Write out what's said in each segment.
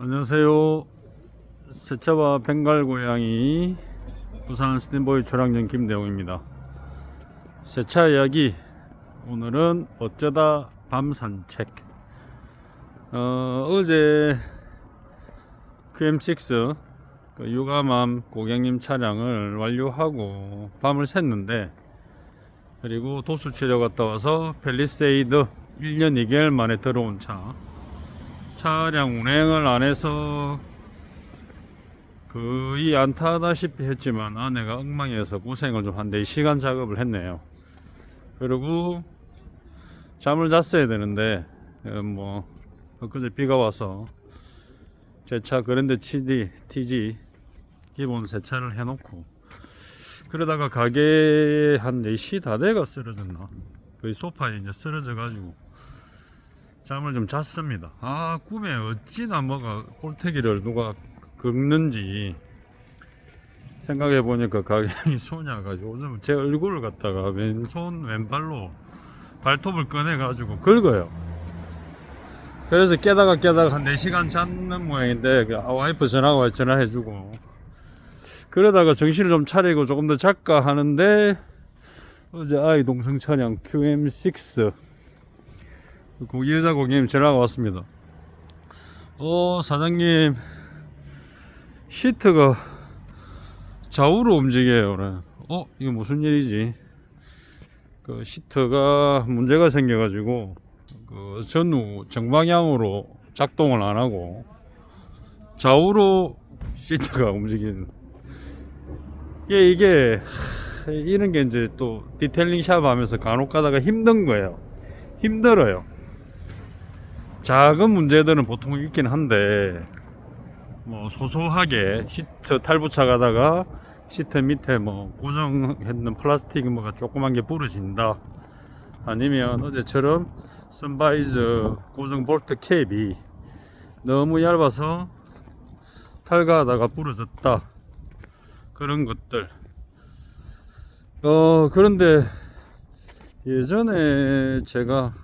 안녕하세요. 세차와 벵갈 고양이 부산 스탠보이 초량전 김대웅입니다. 세차 이야기, 오늘은 어쩌다 밤 산책. 어제 QM6 유가맘 고객님 차량을 완료하고 밤을 샜는데, 그리고 도수 치료 갔다 와서 펠리세이드 1년 2개월 만에 들어온 차량 운행을 안 해서 거의 안 타다시피 했지만 아내가 엉망이어서 고생을 좀 한 4시간 작업을 했네요. 그리고 잠을 잤어야 되는데 엊그제 비가 와서 제 차 그랜드 TG 기본 세차를 해놓고, 그러다가 가게 한 4시 다 돼가 쓰러졌나, 거의 소파에 이제 쓰러져 가지고 잠을 좀 잤습니다. 꿈에 어찌나 뭐가 꼴태기를 누가 긁는지 생각해 보니까 가게이 소냐가지고 요즘 제 얼굴을 갖다가 왼손 왼발로 발톱을 꺼내 가지고 긁어요. 그래서 깨다가 한 4시간 잤는 모양인데, 와이프 전화가 전화해주고, 그러다가 정신을 좀 차리고 조금 더 잘까 하는데, 어제 아이 동생 차량 QM6 여자 고객님 전화가 왔습니다. 사장님, 시트가 좌우로 움직여요. 이거 무슨 일이지? 그 시트가 문제가 생겨가지고 그 전후 정방향으로 작동을 안 하고 좌우로 시트가 움직이는. 이게 이런 게 이제 또 디테일링 샵 하면서 간혹 가다가 힘든 거예요. 힘들어요. 작은 문제들은 보통 있긴 한데, 소소하게 시트 탈부착 하다가 시트 밑에 고정했는 플라스틱 뭐가 조그만 게 부러진다, 아니면 어제처럼 선바이저 고정 볼트 캡이 너무 얇아서 탈거하다가 부러졌다, 그런 것들. 그런데 예전에 제가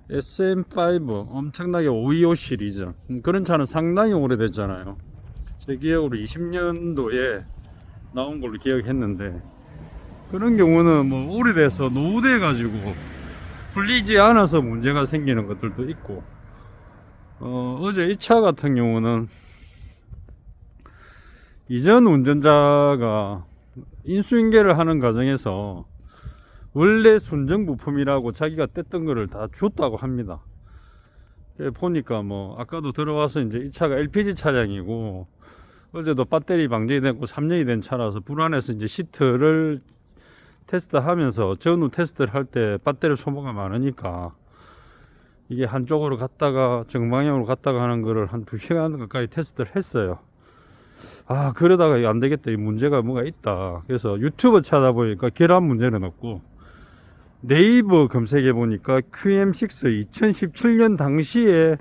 SM5 엄청나게 525 시리즈 그런 차는 상당히 오래됐잖아요. 제 기억으로 20년도에 나온 걸로 기억했는데, 그런 경우는 오래돼서 노후돼 가지고 풀리지 않아서 문제가 생기는 것들도 있고, 어제 이 차 같은 경우는 이전 운전자가 인수인계를 하는 과정에서 원래 순정 부품이라고 자기가 뗐던 거를 다 줬다고 합니다. 보니까 아까도 들어와서 이제 이 차가 LPG 차량이고, 어제도 배터리 방전이 됐고 3년이 된 차라서 불안해서 이제 시트를 테스트하면서 전후 테스트를 할 때 배터리 소모가 많으니까 이게 한쪽으로 갔다가 정방향으로 갔다가 하는 거를 한 2시간 가까이 테스트를 했어요. 그러다가 이거 안 되겠다, 이 문제가 뭐가 있다. 그래서 유튜브 찾아보니까 결함 문제는 없고, 네이버 검색해 보니까 QM6 2017년 당시에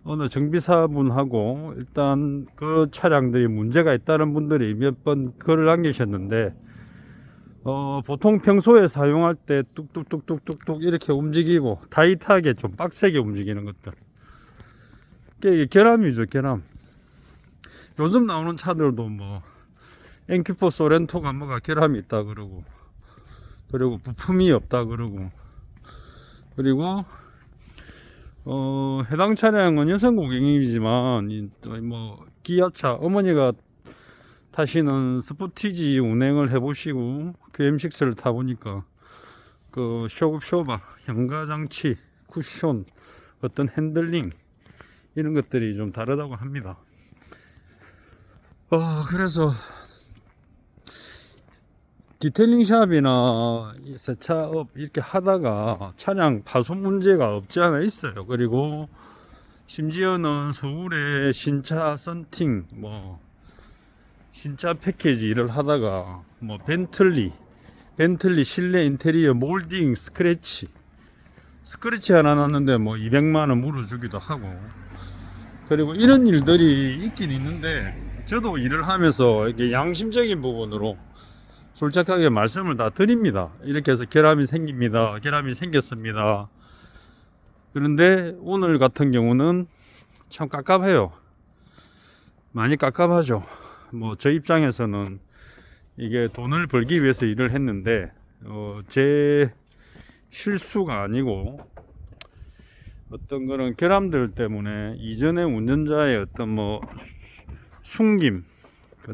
어느 정비사분하고 일단 그 차량들이 문제가 있다는 분들이 몇 번 글을 남기셨는데, 보통 평소에 사용할 때 뚝뚝뚝뚝뚝뚝 이렇게 움직이고 타이트하게 좀 빡세게 움직이는 것들, 이게 결함이죠, 결함. 요즘 나오는 차들도 NQ4 소렌토가 뭐가 결함이 있다 그러고, 그리고 부품이 없다 그러고, 그리고 해당 차량은 여성 고객님이지만 기아차 어머니가 타시는 스포티지 운행을 해보시고 QM6를 타보니까 그 쇼바 현가장치, 쿠션, 어떤 핸들링 이런 것들이 좀 다르다고 합니다. 그래서 디테일링 샵이나 세차업 이렇게 하다가 차량 파손 문제가 없지 않아 있어요. 그리고 심지어는 서울에 신차 썬팅 신차 패키지 일을 하다가 벤틀리 실내 인테리어 몰딩 스크래치 하나 났는데 200만원 물어주기도 하고, 그리고 이런 일들이 있긴 있는데, 저도 일을 하면서 이게 양심적인 부분으로 솔직하게 말씀을 다 드립니다. 이렇게 해서 결함이 생겼습니다. 그런데 오늘 같은 경우는 참 깝깝해요. 많이 깝깝하죠. 뭐 저 입장에서는 이게 돈을 벌기 위해서 일을 했는데 제 실수가 아니고 어떤 그런 결함들 때문에 이전에 운전자의 어떤 뭐 숨김,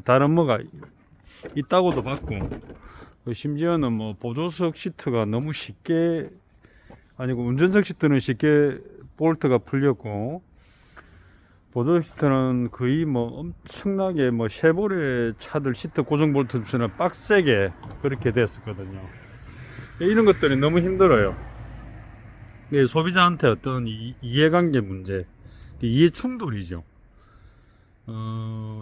다른 뭐가 있다고도 봤고, 심지어는 뭐 보조석 시트가 너무 쉽게, 아니고 운전석 시트는 쉽게 볼트가 풀렸고, 보조석 시트는 거의 뭐 엄청나게 뭐 쉐보레 차들 시트 고정 볼트처럼 빡세게 그렇게 됐었거든요. 이런 것들이 너무 힘들어요. 소비자한테 어떤 이해관계 문제, 이해 충돌이죠.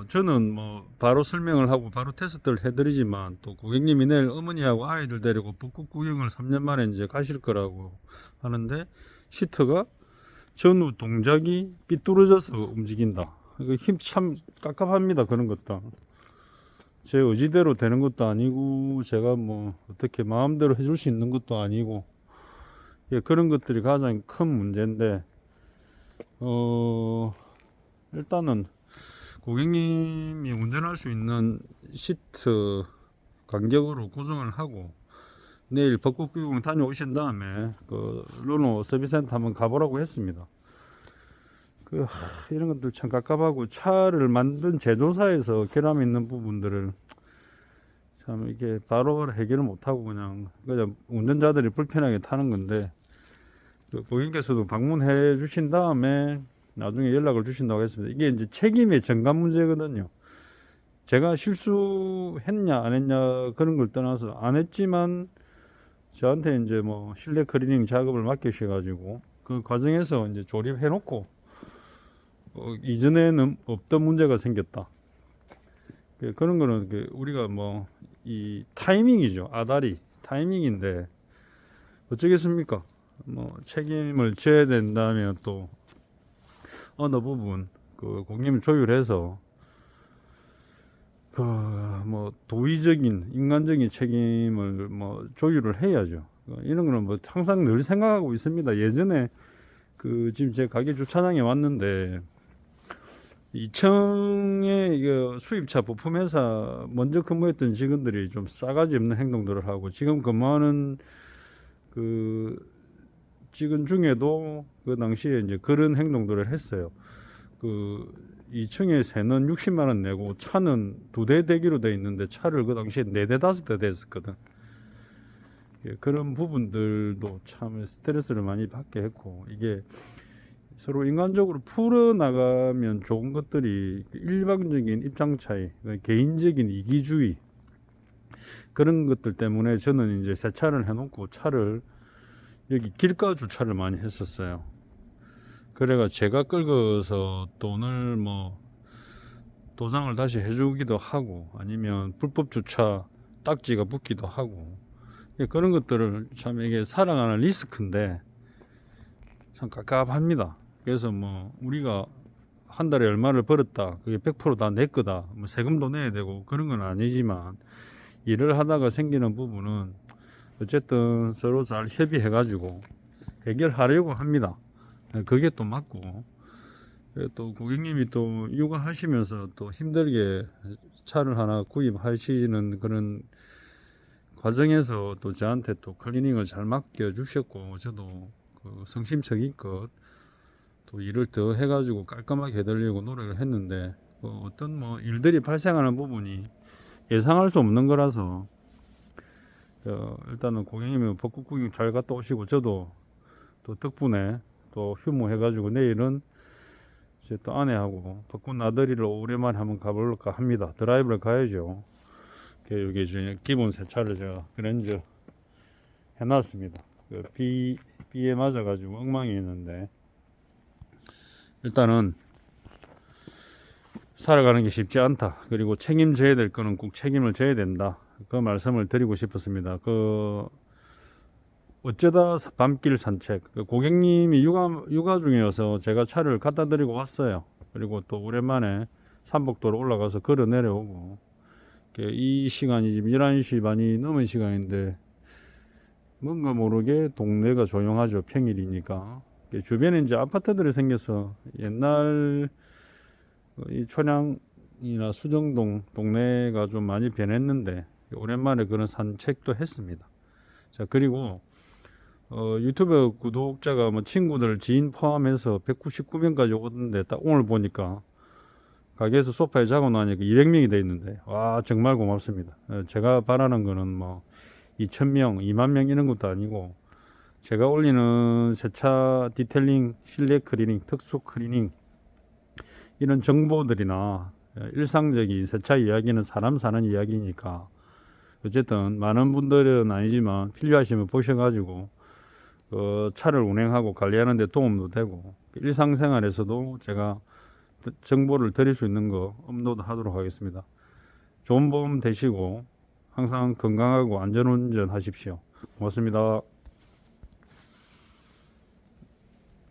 저는 뭐 바로 설명을 하고 바로 테스트를 해드리지만, 또 고객님이 내일 어머니하고 아이들 데리고 벚꽃 구경을 3년 만에 이제 가실 거라고 하는데, 시트가 전후 동작이 삐뚤어져서 움직인다. 이거 힘 참 깝깝합니다. 그런 것도 제 의지대로 되는 것도 아니고, 제가 뭐 어떻게 마음대로 해줄 수 있는 것도 아니고, 예, 그런 것들이 가장 큰 문제인데, 일단은 고객님이 운전할 수 있는 시트 간격으로 고정을 하고, 내일 벚꽃 구경 다녀오신 다음에 그 르노 서비스센터 한번 가보라고 했습니다. 이런 것들 참 깝깝하고, 차를 만든 제조사에서 결함 있는 부분들을 참 이게 바로 해결을 못하고 그냥 운전자들이 불편하게 타는 건데, 고객님께서도 방문해 주신 다음에 나중에 연락을 주신다고 했습니다. 이게 이제 책임의 전가 문제거든요. 제가 실수했냐 안 했냐 그런 걸 떠나서, 안 했지만 저한테 이제 뭐 실내 클리닝 작업을 맡기셔가지고 그 과정에서 이제 조립해 놓고 이전에는 없던 문제가 생겼다. 그런 거는 우리가 뭐 이 타이밍이죠. 아다리 타이밍인데 어쩌겠습니까? 뭐 책임을 져야 된다면 또 어느 부분 고객님 조율해서 뭐 도의적인 인간적인 책임을 뭐 조율을 해야죠. 이런 거는 뭐 항상 늘 생각하고 있습니다. 예전에 지금 제 가게 주차장에 왔는데 2층에 수입차 부품회사 먼저 근무했던 직원들이 좀 싸가지 없는 행동들을 하고, 지금 근무하는 직원 중에도 그 당시에 이제 그런 행동들을 했어요. 2층에 새는 60만 원 내고 차는 2대 대기로 돼 있는데 차를 그 당시에 4대 5대 됐었거든. 그런 부분들도 참 스트레스를 많이 받게 했고, 이게 서로 인간적으로 풀어나가면 좋은 것들이 일방적인 입장 차이, 개인적인 이기주의, 그런 것들 때문에 저는 이제 세차를 해놓고 차를 여기 길가 주차를 많이 했었어요. 그래가 제가 끌고서 돈을 뭐 도장을 다시 해주기도 하고, 아니면 불법 주차 딱지가 붙기도 하고, 그런 것들을 참 이게 살아가는 리스크인데 참 깝깝합니다. 그래서 뭐 우리가 한 달에 얼마를 벌었다, 그게 100% 다 내 거다, 뭐 세금도 내야 되고 그런 건 아니지만, 일을 하다가 생기는 부분은 어쨌든 서로 잘 협의해 가지고 해결하려고 합니다. 그게 또 맞고, 또 고객님이 또 육아하시면서 또 힘들게 차를 하나 구입하시는 그런 과정에서 또 저한테 또 클리닝을 잘 맡겨 주셨고, 저도 성심성의껏 또 일을 더 해가지고 깔끔하게 해드리려고 노력을 했는데, 어떤 뭐 일들이 발생하는 부분이 예상할 수 없는 거라서, 일단은 고객님이 벚꽃 구경 잘 갔다 오시고, 저도 또 덕분에 또 휴무해가지고 내일은 이제 또 아내하고 벚꽃 나들이를 오랜만에 한번 가볼까 합니다. 드라이브를 가야죠. 여기 기본 세차를 제가 그랜저 해놨습니다. 비에 맞아가지고 엉망이 있는데, 일단은 살아가는 게 쉽지 않다. 그리고 책임져야 될 거는 꼭 책임을 져야 된다. 그 말씀을 드리고 싶었습니다. 어쩌다 밤길 산책. 고객님이 육아 중이어서 제가 차를 갖다 드리고 왔어요. 그리고 또 오랜만에 삼복도로 올라가서 걸어 내려오고, 이 시간이 지금 11시 반이 넘은 시간인데 뭔가 모르게 동네가 조용하죠. 평일이니까. 주변에 이제 아파트들이 생겨서 옛날 이 촌양이나 수정동 동네가 좀 많이 변했는데 오랜만에 그런 산책도 했습니다. 자, 그리고 유튜브 구독자가 뭐 친구들 지인 포함해서 199명까지 오던데 딱 오늘 보니까 가게에서 소파에 자고 나니까 200명이 돼 있는데 와 정말 고맙습니다. 제가 바라는 거는 뭐 2,000명, 2만 명 이런 것도 아니고 제가 올리는 세차 디테일링, 실내 클리닝, 특수 클리닝 이런 정보들이나 일상적인 세차 이야기는 사람 사는 이야기니까 어쨌든 많은 분들은 아니지만 필요하시면 보셔가지고 차를 운행하고 관리하는 데 도움도 되고 일상생활에서도 제가 정보를 드릴 수 있는 거 업로드 하도록 하겠습니다. 좋은 보험 되시고 항상 건강하고 안전운전 하십시오. 고맙습니다.